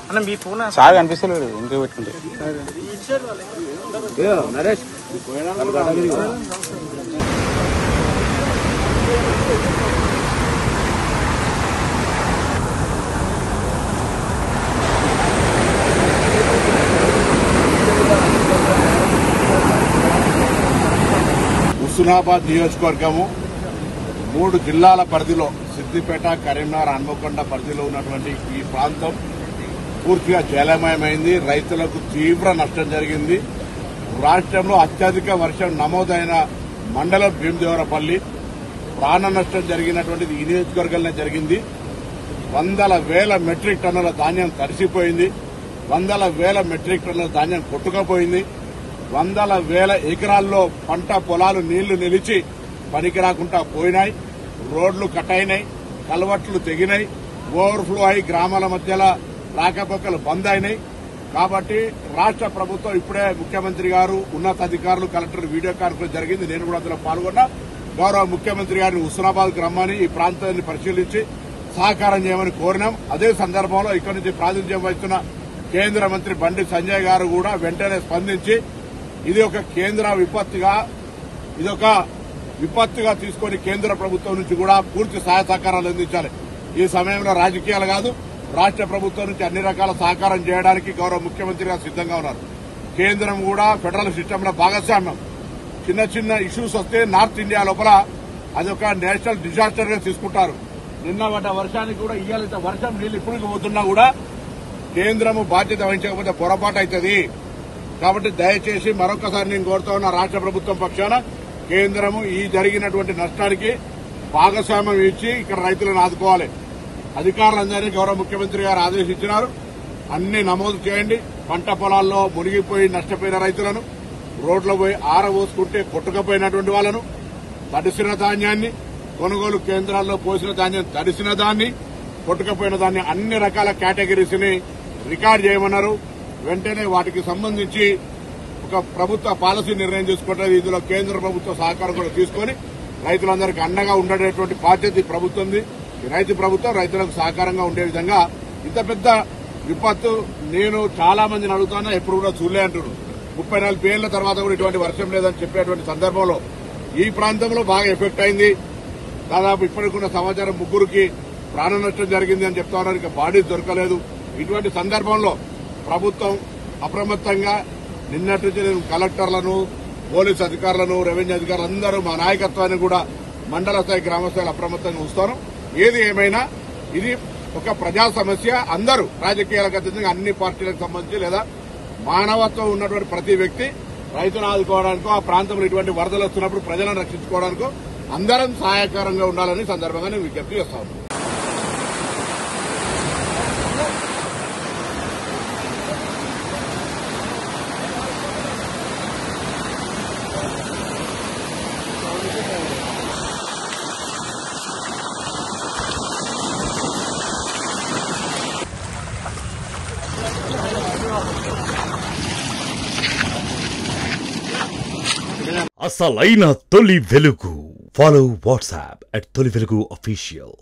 అన్న మీ phone sir కనిపిస్తలేదు ఇంటికి పెట్టుకుంటే నరేష్ హుస్నాబాద్ నియోజకవర్గము 3 జిల్లాల పరిధిలో సిద్దిపేట, కరీంనగర్, హన్మకొండ పరిధిలో ఉన్నటువంటి ఈ ప్రాంతం పూర్తిగా జలమయమైంది. రైతులకు తీవ్ర నష్టం జరిగింది. రాష్ట్రంలో అత్యధిక వర్షం నమోదైన మండలం భీమదేవరపల్లి. ప్రాణ నష్టం జరిగినటువంటిది ఈ నియోజకవర్గంలో జరిగింది. వందల వేల మెట్రిక్ టన్నుల ధాన్యం తడిసిపోయింది. వందల వేల మెట్రిక్ టన్నుల ధాన్యం కొట్టుకుపోయింది. వందల వేల ఎకరాల్లో పంట పొలాలు నీళ్లు నిలిచి పనికి రాకుండా పోయినాయి. రోడ్లు కట్ అయినాయి, కలవట్లు తెగినాయి, ఓవర్ఫ్లో అయి గ్రామాల మధ్యలో రాకపోకలు బంద్ అయినాయి. కాబట్టి రాష్ట్ర ప్రభుత్వం ఇప్పుడే ముఖ్యమంత్రి గారు, ఉన్నతాధికారులు, కలెక్టర్ వీడియో కాన్ఫరెన్స్ జరిగింది. నేను కూడా అందులో పాల్గొన్నా. గౌరవ ముఖ్యమంత్రి గారిని హుస్నాబాద్కు రమ్మని ఈ ప్రాంతాన్ని పరిశీలించి సహకారం చేయమని కోరినాం. అదే సందర్భంలో ఇక్కడి నుంచి ప్రాతినిధ్యం వహిస్తున్న కేంద్ర మంత్రి బండి సంజయ్ గారు కూడా వెంటనే స్పందించి ఇది ఒక కేంద్ర విపత్తుగా తీసుకుని కేంద్ర ప్రభుత్వం నుంచి కూడా పూర్తి సహాయ సహకారాలు అందించాలి. ఈ సమయంలో రాజకీయాలు కాదు, రాష్ట్ర ప్రభుత్వం నుంచి అన్ని రకాల సహకారం చేయడానికి గౌరవ ముఖ్యమంత్రి గారు సిద్దంగా ఉన్నారు. కేంద్రం కూడా ఫెడరల్ సిస్టంలో భాగస్వామ్యం. చిన్న చిన్న ఇష్యూస్ వస్తే నార్త్ ఇండియా లోపల అదొక నేషనల్ డిజాస్టర్ గా తీసుకుంటారు. నిన్న పడ్డ వర్షానికి కూడా ఇవాళ వర్షం నీళ్లు ఇప్పుడు పోతున్నా కూడా కేంద్రము బాధ్యత వహించకపోతే పొరపాటు అవుతుంది. కాబట్టి దయచేసి మరొకసారి నేను కోరుతా ఉన్న రాష్ట్ర ప్రభుత్వం పక్షాన కేంద్రము ఈ జరిగినటువంటి నష్టానికి భాగస్వామ్యం ఇచ్చి ఇక్కడ రైతులను ఆదుకోవాలి. అధికారులందరినీ గౌరవ ముఖ్యమంత్రి గారు ఆదేశించినారు. అన్ని నమోదు చేయండి. పంట పొలాల్లో మునిగిపోయి నష్టపోయిన రైతులను, రోడ్లో పోయి ఆరబోసుకుంటే కొట్టుకుపోయినటువంటి వాళ్లను, తడిసిన ధాన్యాన్ని, కొనుగోలు కేంద్రాల్లో పోసిన ధాన్యం తడిసిన దాన్ని, కొట్టుకుపోయిన దాన్ని అన్ని రకాల కేటగిరీస్ ని రికార్డు చేయమన్నారు. వెంటనే వాటికి సంబంధించి ఒక ప్రభుత్వ పాలసీ నిర్ణయం తీసుకుంటే ఇందులో కేంద్ర ప్రభుత్వ సహకారం కూడా తీసుకుని రైతులందరికీ అండగా ఉండేటువంటి బాధ్యత ఈ ప్రభుత్వంది. ఈ రైతు ప్రభుత్వం రైతులకు సహకారంగా ఉండే విధంగా ఇంత పెద్ద విపత్తు నేను చాలా మందిని అడుగుతానా ఎప్పుడు కూడా చూడలే అంటున్నారు. 34 ఏళ్ల తర్వాత కూడా ఇటువంటి వర్షం లేదని చెప్పేటువంటి సందర్భంలో ఈ ప్రాంతంలో బాగా ఎఫెక్ట్ అయింది. దాదాపు ఇప్పటికున్న సమాచారం 3కి ప్రాణ నష్టం జరిగింది అని చెప్తా ఉన్నారు. ఇంకా బాడీస్ దొరకలేదు. ఇటువంటి సందర్భంలో ప్రభుత్వం అప్రమత్తంగా నిన్నటి నుంచి నేను కలెక్టర్లను, పోలీసు అధికారులను, రెవెన్యూ అధికారులు అందరూ మా నాయకత్వాన్ని కూడా మండల స్థాయి, గ్రామ స్థాయిలో అప్రమత్తంగా ఉంచుతాను. ఏది ఏమైనా ఇది ఒక ప్రజా సమస్య. అందరూ రాజకీయాలకు అతీతంగా అన్ని పార్టీలకు సంబంధించి లేదా మానవత్వం ఉన్నటువంటి ప్రతి వ్యక్తి రైతును ఆదుకోవడానికో, ఆ ప్రాంతంలో ఇటువంటి వరదలు వస్తున్నప్పుడు ప్రజలను రక్షించుకోవడానికో అందరం సహాయకరంగా ఉండాలని సందర్భంగా నేను విజ్ఞప్తి చేస్తాను. అసలైన తొలి వెలుగు. ఫాలో వాట్సాప్ @తొలి వెలుగు official.